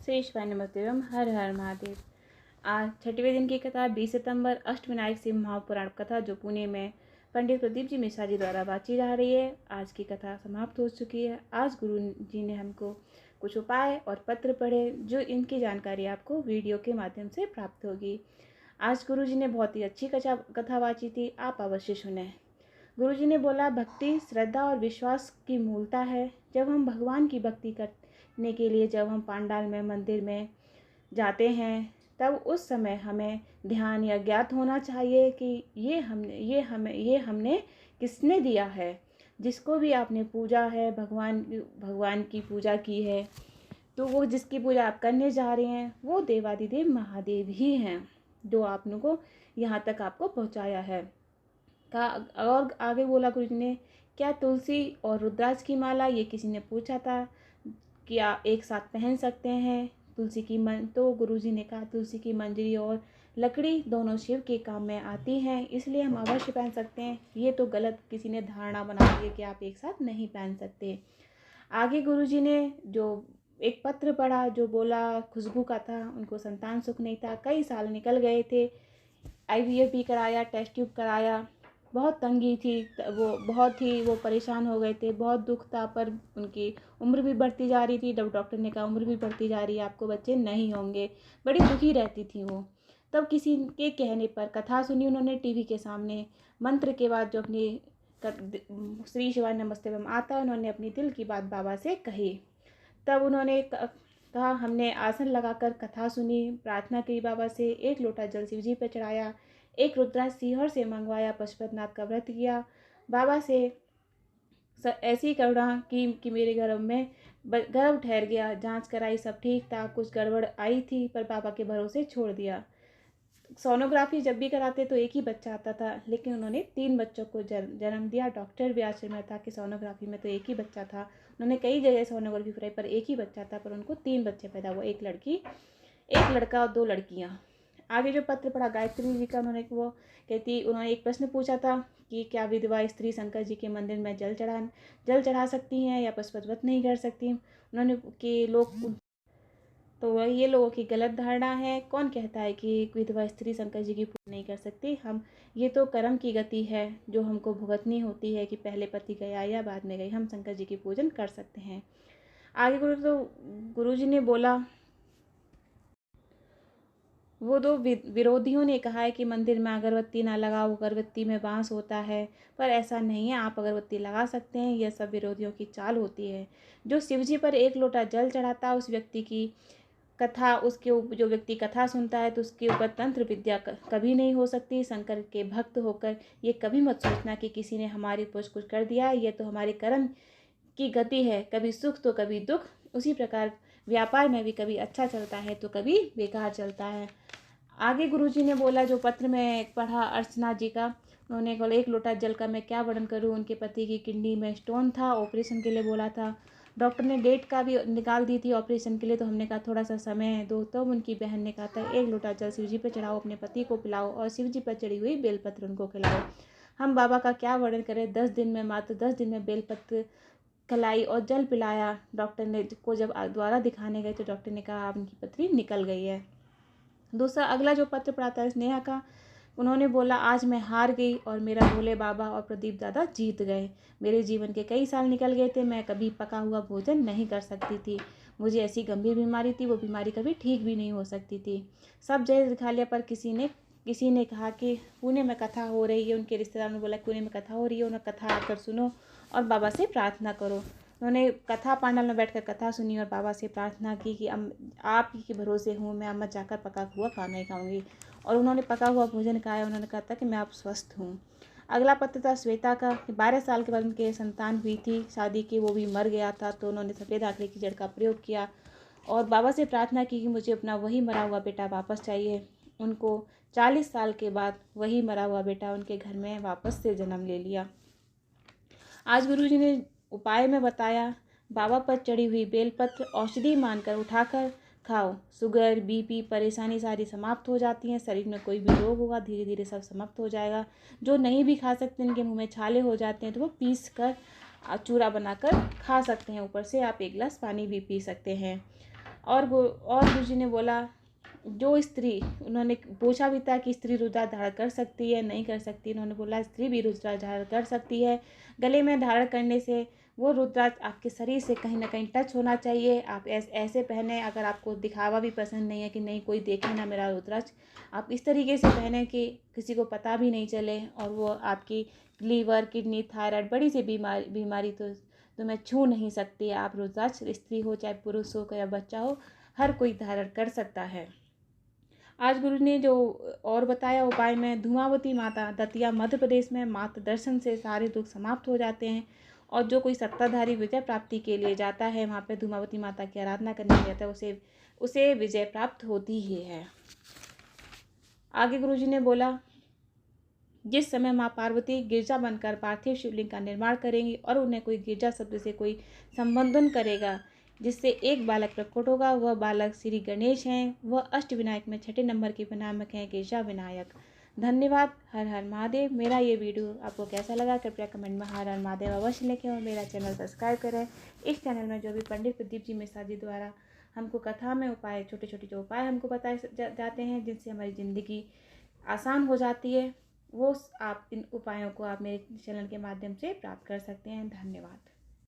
श्री शिवाय नमस्तेवम हर हर महादेव। आज छठवें दिन की कथा 20 सितंबर अष्टविनायक शिव महापुराण कथा जो पुणे में पंडित प्रदीप जी मिश्रा जी द्वारा बाँची जा रही है। आज की कथा समाप्त हो चुकी है। आज गुरु जी ने हमको कुछ उपाय और पत्र पढ़े जो इनकी जानकारी आपको वीडियो के माध्यम से प्राप्त होगी। आज गुरु जी ने बहुत ही अच्छी कथा बाँची थी, आप अवश्य सुने। गुरु जी ने बोला, भक्ति श्रद्धा और विश्वास की मूलता है। जब हम भगवान की भक्ति करने के लिए जब हम पंडाल में मंदिर में जाते हैं तब उस समय हमें ध्यान या ज्ञात होना चाहिए कि ये हमने किसने दिया है। जिसको भी आपने पूजा है, भगवान की पूजा की है, तो वो जिसकी पूजा आप करने जा रहे हैं वो देवादिदेव महादेव ही हैं जो आप लोगों को यहाँ तक आपको पहुँचाया है। और आगे बोला गुरु जी ने, क्या तुलसी और रुद्राक्ष की माला, ये किसी ने पूछा था, क्या एक साथ पहन सकते हैं? तो गुरुजी ने कहा तुलसी की मंजरी और लकड़ी दोनों शिव के काम में आती हैं, इसलिए हम अवश्य पहन सकते हैं। ये तो गलत किसी ने धारणा बना दी है कि आप एक साथ नहीं पहन सकते। आगे गुरुजी ने जो एक पत्र पढ़ा जो बोला खुशबू का था, उनको संतान सुख नहीं था, कई साल निकल गए थे, IVF भी कराया, टेस्ट ट्यूब कराया, बहुत तंगी थी, वो परेशान हो गए थे, बहुत दुख था, पर उनकी उम्र भी बढ़ती जा रही थी। जब डॉक्टर ने कहा उम्र भी बढ़ती जा रही है, आपको बच्चे नहीं होंगे, बड़ी दुखी रहती थी वो। तब किसी के कहने पर कथा सुनी उन्होंने टीवी के सामने, मंत्र के बाद जो अपनी श्री शिवाय नमस्तेवम आता है, उन्होंने अपनी दिल की बात बाबा से कही। तब उन्होंने कहा, हमने आसन लगाकर कथा सुनी, प्रार्थना की बाबा से, एक लोटा जल शिव जी पर चढ़ाया, एक रुद्राक्ष सीहोर से मंगवाया, पशुपतिनाथ का व्रत किया, बाबा से ऐसी करुणा कि मेरे गर्भ ठहर गया, जांच कराई, सब ठीक था, कुछ गड़बड़ आई थी पर बाबा के भरोसे छोड़ दिया। सोनोग्राफी जब भी कराते तो एक ही बच्चा आता था, लेकिन उन्होंने 3 बच्चों को जन्म दिया। डॉक्टर भी आश्चर्य में था कि सोनोग्राफी में तो एक ही बच्चा था, उन्होंने कई जगह सोनोग्राफी कराई पर एक ही बच्चा था, पर उनको 3 बच्चे पैदा हुए, एक लड़का और 2 लड़कियां। आगे जो पत्र पढ़ा गायत्री जी का, उन्होंने एक प्रश्न पूछा था कि क्या विधवा स्त्री शंकर जी के मंदिर में जल चढ़ा सकती हैं या पशुपति व्रत नहीं कर सकती। उन्होंने कि लोग तो ये लोगों की गलत धारणा है। कौन कहता है कि विधवा स्त्री शंकर जी की पूजा नहीं कर सकती? ये तो कर्म की गति है जो हमको भुगतनी होती है कि पहले पति गया या बाद में गई, हम शंकर जी की पूजन कर सकते हैं। आगे गुरु जी ने बोला, वो 2 विरोधियों ने कहा है कि मंदिर में अगरबत्ती ना लगाओ, अगरबत्ती में बांस होता है, पर ऐसा नहीं है, आप अगरबत्ती लगा सकते हैं। यह सब विरोधियों की चाल होती है। जो शिव जी पर 1 लोटा जल चढ़ाता है उस व्यक्ति की कथा, जो व्यक्ति कथा सुनता है तो उसके ऊपर तंत्र विद्या कभी नहीं हो सकती। शंकर के भक्त होकर ये कभी मत सोचना कि किसी ने हमारे ऊपर कुछ कर दिया है, ये तो हमारे कर्म की गति है, कभी सुख तो कभी दुख। उसी प्रकार व्यापार में भी कभी अच्छा चलता है तो कभी बेकार चलता है। आगे गुरुजी ने बोला, जो पत्र में पढ़ा अर्चना जी का, उन्होंने बोला 1 लोटा जल का मैं क्या वर्णन करूं। उनके पति की किडनी में स्टोन था, ऑपरेशन के लिए बोला था, डॉक्टर ने डेट का भी निकाल दी थी ऑपरेशन के लिए, तो हमने कहा थोड़ा सा समय दो। तो उनकी बहन ने कहा था 1 लोटा जल शिव जी पर चढ़ाओ, अपने पति को पिलाओ और शिव जी पर चढ़ी हुई बेलपत्र उनको खिलाओ। हम बाबा का क्या वर्णन करें, 10 दिन में, मात्र 10 दिन में बेलपत्र खिलाई और जल पिलाया। डॉक्टर ने को जब दोबारा दिखाने गए तो डॉक्टर ने कहा उनकी पथरी निकल गई है। दूसरा अगला जो पत्र पढ़ा था स्नेहा का, उन्होंने बोला, आज मैं हार गई और मेरा भोले बाबा और प्रदीप दादा जीत गए। मेरे जीवन के कई साल निकल गए थे, मैं कभी पका हुआ भोजन नहीं कर सकती थी, मुझे ऐसी गंभीर बीमारी थी, वो बीमारी कभी ठीक भी नहीं हो सकती थी। सब जगह दिखा लिया पर किसी ने कहा कि पुणे में कथा हो रही है। उनके रिश्तेदार ने बोला पुणे में कथा हो रही है, उन्हें कथा आकर सुनो और बाबा से प्रार्थना करो। उन्होंने कथा पंडाल में बैठकर कथा सुनी और बाबा से प्रार्थना की कि आप ही के भरोसे हूँ, मैं अम्मा जाकर पका हुआ खाना ही खाऊंगी। और उन्होंने पका हुआ भोजन खाया। उन्होंने कहा था कि मैं आप स्वस्थ हूँ। अगला पत्र था श्वेता का, 12 साल के बाद उनके संतान हुई थी शादी की, वो भी मर गया था, तो उन्होंने सफ़ेद आंकड़े की जड़ का प्रयोग किया और बाबा से प्रार्थना की कि मुझे अपना वही मरा हुआ बेटा वापस चाहिए। उनको 40 साल के बाद वही मरा हुआ बेटा उनके घर में वापस से जन्म ले लिया। आज गुरुजी ने उपाय में बताया, बाबा पर चढ़ी हुई बेलपत्र औषधि मानकर उठाकर खाओ, शुगर BP परेशानी सारी समाप्त हो जाती हैं। शरीर में कोई भी रोग होगा धीरे धीरे सब समाप्त हो जाएगा। जो नहीं भी खा सकते, इनके मुंह में छाले हो जाते हैं, तो वो पीस कर चूरा बनाकर खा सकते हैं। ऊपर से आप 1 गिलास पानी भी पी सकते हैं। और गुरुजी ने बोला जो स्त्री, उन्होंने पूछा भी था कि स्त्री रुद्राक्ष धारण कर सकती है नहीं कर सकती। उन्होंने बोला स्त्री भी रुद्राक्ष धारण कर सकती है। गले में धारण करने से वो रुद्राक्ष आपके शरीर से कहीं ना कहीं टच होना चाहिए। आप ऐसे पहने, अगर आपको दिखावा भी पसंद नहीं है कि नहीं कोई देखे ना मेरा रुद्राक्ष, आप इस तरीके से पहने कि किसी को पता भी नहीं चले, और वो आपकी लीवर, किडनी, थायराइड, बड़ी सी बीमारी तो मैं छू नहीं सकती। आप रुद्राक्ष, स्त्री हो चाहे पुरुष हो या बच्चा हो, हर कोई धारण कर सकता है। आज गुरु ने जो और बताया उपाय में, धूमावती माता, दतिया, मध्य प्रदेश में माता दर्शन से सारे दुख समाप्त हो जाते हैं। और जो कोई सत्ताधारी विजय प्राप्ति के लिए जाता है, वहाँ पे धूमावती माता की आराधना करने जाता है, उसे विजय प्राप्त होती ही है। आगे गुरुजी ने बोला, जिस समय माँ पार्वती गिरजा बनकर पार्थिव शिवलिंग का निर्माण करेंगी और उन्हें कोई गिरजा शब्द से कोई संबोधन करेगा जिससे एक बालक प्रकट होगा, वह बालक श्री गणेश हैं। वह अष्टविनायक में 6 नंबर के विनायक हैं, गिरजा विनायक। धन्यवाद। हर हर महादेव। मेरा ये वीडियो आपको कैसा लगा कृपया कमेंट में हर हर महादेव अवश्य लिखें और मेरा चैनल सब्सक्राइब करें। इस चैनल में जो भी पंडित प्रदीप जी मिश्रा जी द्वारा हमको कथा में उपाय, छोटे छोटे जो उपाय हमको बताए जाते हैं जिनसे हमारी ज़िंदगी आसान हो जाती है, वो आप इन उपायों को आप मेरे चैनल के माध्यम से प्राप्त कर सकते हैं। धन्यवाद।